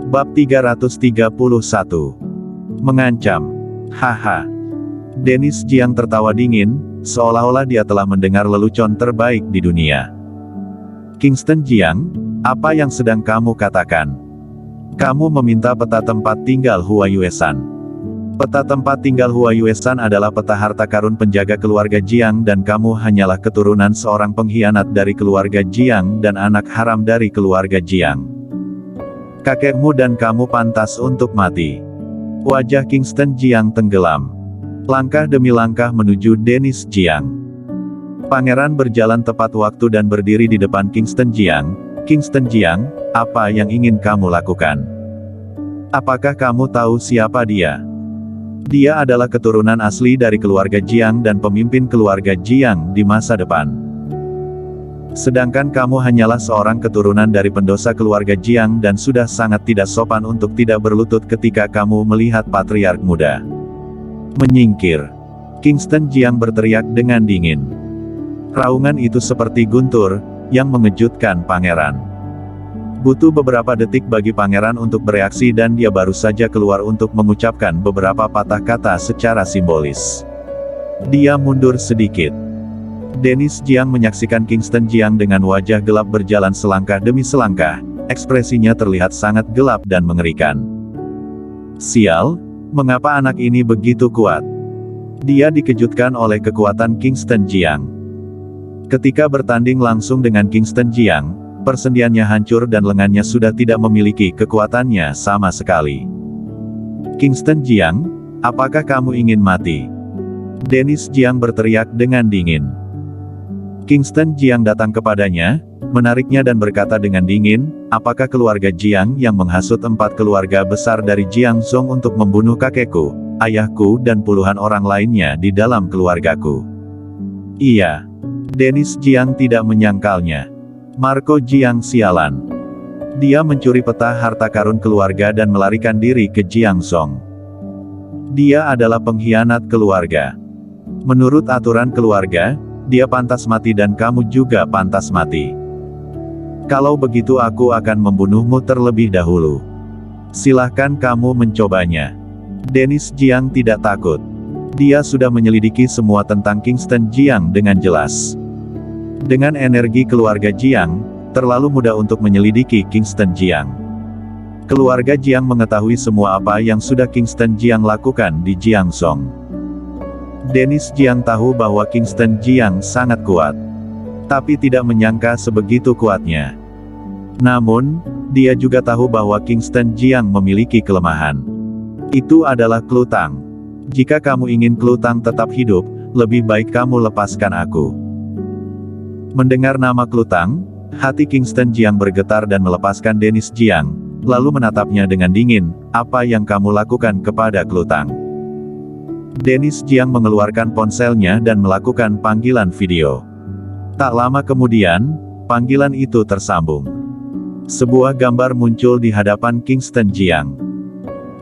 Bab 331. Mengancam. Haha. Dennis Jiang tertawa dingin, seolah-olah dia telah mendengar lelucon terbaik di dunia. Kingston Jiang, apa yang sedang kamu katakan? Kamu meminta peta tempat tinggal Hua Yuesan. Peta tempat tinggal Hua Yuesan adalah peta harta karun penjaga keluarga Jiang dan kamu hanyalah keturunan seorang pengkhianat dari keluarga Jiang dan anak haram dari keluarga Jiang. Kakekmu dan kamu pantas untuk mati. Wajah Kingston Jiang tenggelam. Langkah demi langkah menuju Dennis Jiang. Pangeran berjalan tepat waktu dan berdiri di depan Kingston Jiang. Kingston Jiang, apa yang ingin kamu lakukan? Apakah kamu tahu siapa dia? Dia adalah keturunan asli dari keluarga Jiang dan pemimpin keluarga Jiang di masa depan. Sedangkan kamu hanyalah seorang keturunan dari pendosa keluarga Jiang dan sudah sangat tidak sopan untuk tidak berlutut ketika kamu melihat patriark muda. Menyingkir. Kingston Jiang berteriak dengan dingin. Raungan itu seperti guntur, yang mengejutkan pangeran. Butuh beberapa detik bagi pangeran untuk bereaksi dan dia baru saja keluar untuk mengucapkan beberapa patah kata secara simbolis. Dia mundur sedikit. Dennis Jiang menyaksikan Kingston Jiang dengan wajah gelap berjalan selangkah demi selangkah, ekspresinya terlihat sangat gelap dan mengerikan. Sial, mengapa anak ini begitu kuat? Dia dikejutkan oleh kekuatan Kingston Jiang. Ketika bertanding langsung dengan Kingston Jiang, persendiannya hancur dan lengannya sudah tidak memiliki kekuatannya sama sekali. Kingston Jiang, apakah kamu ingin mati? Dennis Jiang berteriak dengan dingin. Kingston Jiang datang kepadanya, menariknya dan berkata dengan dingin, apakah keluarga Jiang yang menghasut 4 keluarga besar dari Jiang Zhong untuk membunuh kakekku, ayahku dan puluhan orang lainnya di dalam keluargaku? Iya. Dennis Jiang tidak menyangkalnya. Marco Jiang sialan. Dia mencuri peta harta karun keluarga dan melarikan diri ke Jiang Zhong. Dia adalah pengkhianat keluarga. Menurut aturan keluarga, dia pantas mati dan kamu juga pantas mati. Kalau begitu aku akan membunuhmu terlebih dahulu. Silahkan kamu mencobanya. Dennis Jiang tidak takut. Dia sudah menyelidiki semua tentang Kingston Jiang dengan jelas. Dengan energi keluarga Jiang, terlalu mudah untuk menyelidiki Kingston Jiang. Keluarga Jiang mengetahui semua apa yang sudah Kingston Jiang lakukan di Jiang Zhong. Dennis Jiang tahu bahwa Kingston Jiang sangat kuat. Tapi tidak menyangka sebegitu kuatnya. Namun, dia juga tahu bahwa Kingston Jiang memiliki kelemahan. Itu adalah Klutang. Jika kamu ingin Klutang tetap hidup, lebih baik kamu lepaskan aku. Mendengar nama Klutang, hati Kingston Jiang bergetar dan melepaskan Dennis Jiang, lalu menatapnya dengan dingin, apa yang kamu lakukan kepada Klutang? Dennis Jiang mengeluarkan ponselnya dan melakukan panggilan video. Tak lama kemudian, panggilan itu tersambung. Sebuah gambar muncul di hadapan Kingston Jiang.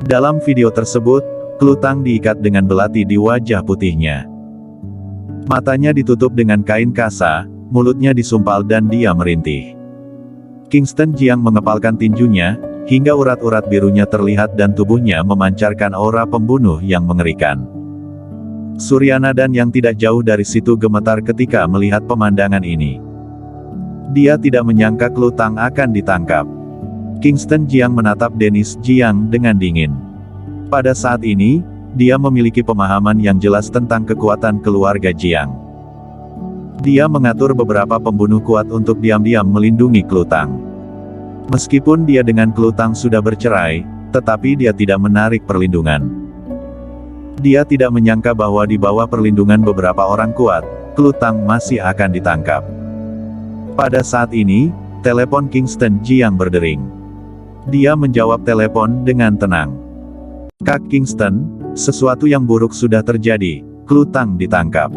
Dalam video tersebut, Klutang diikat dengan belati di wajah putihnya. Matanya ditutup dengan kain kasa, mulutnya disumpal dan dia merintih. Kingston Jiang mengepalkan tinjunya, hingga urat-urat birunya terlihat dan tubuhnya memancarkan aura pembunuh yang mengerikan. Suryana dan yang tidak jauh dari situ gemetar ketika melihat pemandangan ini. Dia tidak menyangka Klutang akan ditangkap. Kingston Jiang menatap Dennis Jiang dengan dingin. Pada saat ini, dia memiliki pemahaman yang jelas tentang kekuatan keluarga Jiang. Dia mengatur beberapa pembunuh kuat untuk diam-diam melindungi Klutang. Meskipun dia dengan Klutang sudah bercerai, tetapi dia tidak menarik perlindungan. Dia tidak menyangka bahwa di bawah perlindungan beberapa orang kuat, Klutang masih akan ditangkap. Pada saat ini, telepon Kingston Jiang berdering. Dia menjawab telepon dengan tenang. Kak Kingston, sesuatu yang buruk sudah terjadi, Klutang ditangkap.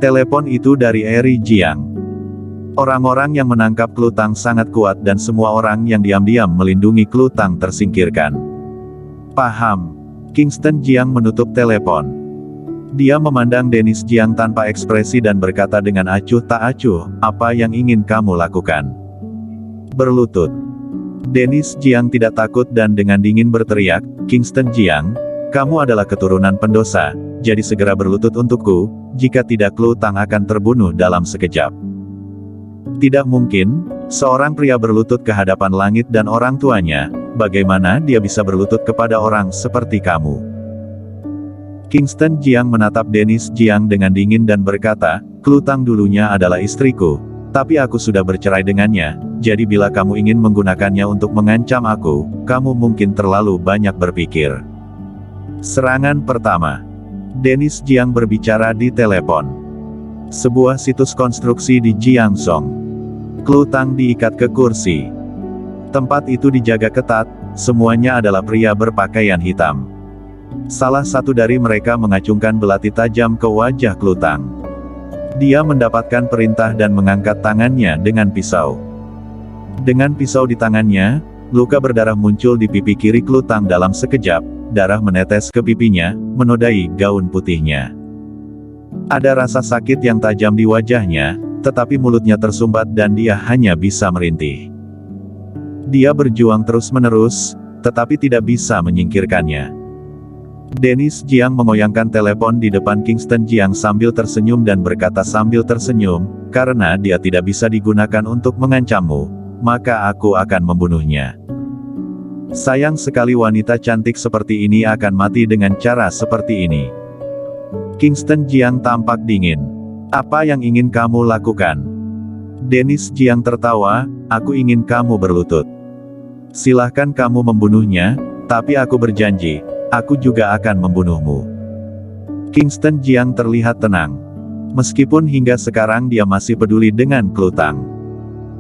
Telepon itu dari Eri Jiang. Orang-orang yang menangkap Klutang sangat kuat dan semua orang yang diam-diam melindungi Klutang tersingkirkan. Paham. Kingston Jiang menutup telepon. Dia memandang Dennis Jiang tanpa ekspresi dan berkata dengan acuh tak acuh, apa yang ingin kamu lakukan? Berlutut. Dennis Jiang tidak takut dan dengan dingin berteriak, "Kingston Jiang, kamu adalah keturunan pendosa, jadi segera berlutut untukku, jika tidak Lu Tang akan terbunuh dalam sekejap." Tidak mungkin, seorang pria berlutut ke hadapan langit dan orang tuanya, bagaimana dia bisa berlutut kepada orang seperti kamu? Kingston Jiang menatap Dennis Jiang dengan dingin dan berkata, "Lu Tang dulunya adalah istriku, tapi aku sudah bercerai dengannya, jadi bila kamu ingin menggunakannya untuk mengancam aku, kamu mungkin terlalu banyak berpikir." Serangan pertama. Dennis Jiang berbicara di telepon. Sebuah situs konstruksi di Jiangzhou. Lu Tang diikat ke kursi. Tempat itu dijaga ketat, semuanya adalah pria berpakaian hitam. Salah satu dari mereka mengacungkan belati tajam ke wajah Lu Tang. Dia mendapatkan perintah dan mengangkat tangannya dengan pisau. Dengan pisau di tangannya, luka berdarah muncul di pipi kiri Lu Tang dalam sekejap, darah menetes ke pipinya, menodai gaun putihnya. Ada rasa sakit yang tajam di wajahnya, tetapi mulutnya tersumbat dan dia hanya bisa merintih. Dia berjuang terus-menerus, tetapi tidak bisa menyingkirkannya. Dennis Jiang mengoyangkan telepon di depan Kingston Jiang sambil tersenyum dan berkata sambil tersenyum, "Karena dia tidak bisa digunakan untuk mengancammu, maka aku akan membunuhnya. Sayang sekali wanita cantik seperti ini akan mati dengan cara seperti ini." Kingston Jiang tampak dingin. "Apa yang ingin kamu lakukan?" Dennis Jiang tertawa, "Aku ingin kamu berlutut. Silahkan kamu membunuhnya, tapi aku berjanji, aku juga akan membunuhmu." Kingston Jiang terlihat tenang. Meskipun hingga sekarang dia masih peduli dengan Lu Tang.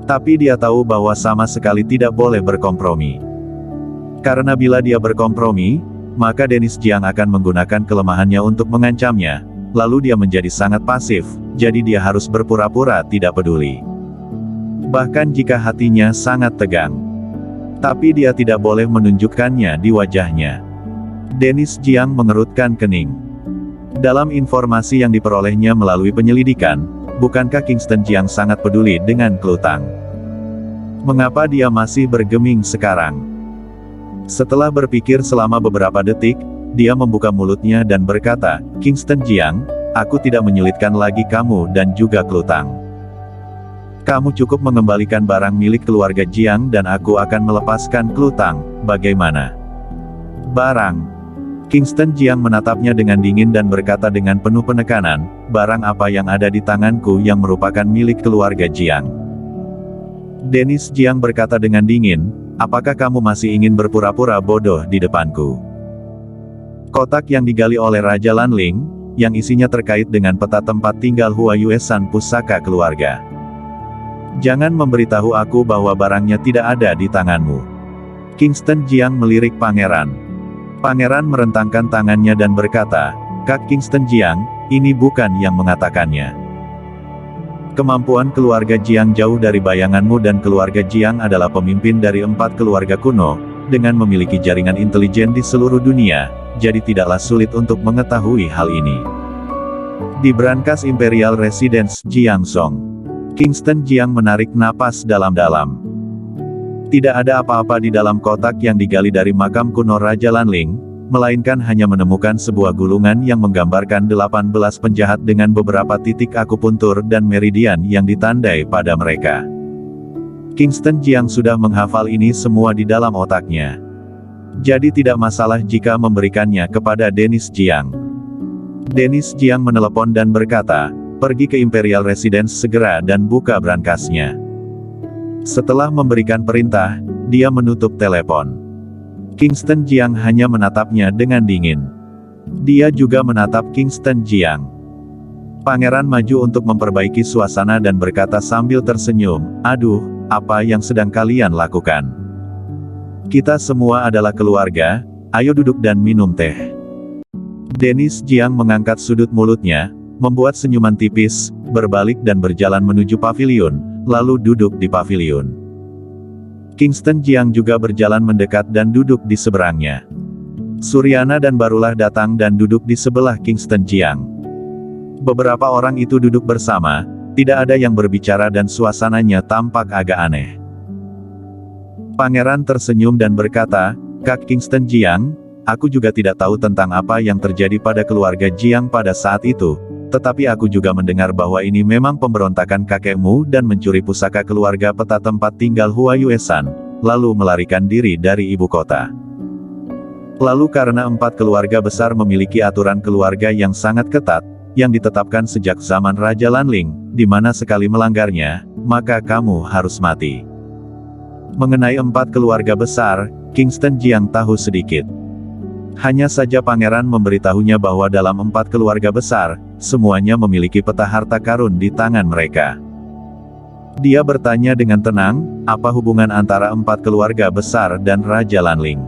Tapi dia tahu bahwa sama sekali tidak boleh berkompromi. Karena bila dia berkompromi, maka Dennis Jiang akan menggunakan kelemahannya untuk mengancamnya, lalu dia menjadi sangat pasif, jadi dia harus berpura-pura tidak peduli. Bahkan jika hatinya sangat tegang. Tapi dia tidak boleh menunjukkannya di wajahnya. Dennis Jiang mengerutkan kening. Dalam informasi yang diperolehnya melalui penyelidikan, bukankah Kingston Jiang sangat peduli dengan Lu Tang? Mengapa dia masih bergeming sekarang? Setelah berpikir selama beberapa detik, dia membuka mulutnya dan berkata, "Kingston Jiang, aku tidak menyulitkan lagi kamu dan juga Lu Tang. Kamu cukup mengembalikan barang milik keluarga Jiang dan aku akan melepaskan Lu Tang, bagaimana?" "Barang?" Kingston Jiang menatapnya dengan dingin dan berkata dengan penuh penekanan, "Barang apa yang ada di tanganku yang merupakan milik keluarga Jiang?" Dennis Jiang berkata dengan dingin, "Apakah kamu masih ingin berpura-pura bodoh di depanku?" Kotak yang digali oleh Raja Lanling, yang isinya terkait dengan peta tempat tinggal Hua Yuesan pusaka keluarga. "Jangan memberitahu aku bahwa barangnya tidak ada di tanganmu." Kingston Jiang melirik pangeran. Pangeran merentangkan tangannya dan berkata, "Kak Kingston Jiang, ini bukan yang mengatakannya. Kemampuan keluarga Jiang jauh dari bayanganmu dan keluarga Jiang adalah pemimpin dari 4 keluarga kuno, dengan memiliki jaringan intelijen di seluruh dunia, jadi tidaklah sulit untuk mengetahui hal ini." Di brankas Imperial Residence Jiangzhou, Kingston Jiang menarik napas dalam-dalam. Tidak ada apa-apa di dalam kotak yang digali dari makam kuno Raja Lanling, melainkan hanya menemukan sebuah gulungan yang menggambarkan 18 penjahat dengan beberapa titik akupuntur dan meridian yang ditandai pada mereka. Kingston Jiang sudah menghafal ini semua di dalam otaknya. Jadi tidak masalah jika memberikannya kepada Dennis Jiang. Dennis Jiang menelepon dan berkata, "Pergi ke Imperial Residence segera dan buka brankasnya." Setelah memberikan perintah, dia menutup telepon. Kingston Jiang hanya menatapnya dengan dingin. Dia juga menatap Kingston Jiang. Pangeran maju untuk memperbaiki suasana dan berkata sambil tersenyum, "Aduh, apa yang sedang kalian lakukan? Kita semua adalah keluarga, ayo duduk dan minum teh." Dennis Jiang mengangkat sudut mulutnya, membuat senyuman tipis, berbalik dan berjalan menuju paviliun, lalu duduk di paviliun. Kingston Jiang juga berjalan mendekat dan duduk di seberangnya. Suryana dan Barulah datang dan duduk di sebelah Kingston Jiang. Beberapa orang itu duduk bersama, tidak ada yang berbicara dan suasananya tampak agak aneh. Pangeran tersenyum dan berkata, Kak Kingston Jiang, aku juga tidak tahu tentang apa yang terjadi pada keluarga Jiang pada saat itu, tetapi aku juga mendengar bahwa ini memang pemberontakan kakekmu dan mencuri pusaka keluarga peta tempat tinggal Hua Yuesan, lalu melarikan diri dari ibu kota. Lalu karena 4 keluarga besar memiliki aturan keluarga yang sangat ketat, yang ditetapkan sejak zaman Raja Lanling, di mana sekali melanggarnya, maka kamu harus mati. Mengenai 4 keluarga besar, Kingston Jiang tahu sedikit. Hanya saja pangeran memberitahunya bahwa dalam 4 keluarga besar, semuanya memiliki peta harta karun di tangan mereka. Dia bertanya dengan tenang, apa hubungan antara 4 keluarga besar dan Raja Lanling?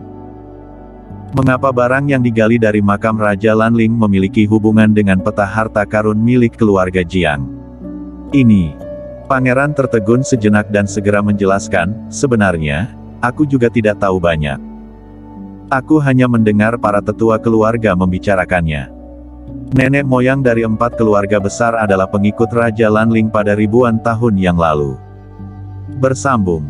Mengapa barang yang digali dari makam Raja Lanling memiliki hubungan dengan peta harta karun milik keluarga Jiang? Ini. Pangeran tertegun sejenak dan segera menjelaskan, sebenarnya, aku juga tidak tahu banyak. Aku hanya mendengar para tetua keluarga membicarakannya. Nenek moyang dari 4 keluarga besar adalah pengikut Raja Lanling pada ribuan tahun yang lalu. Bersambung.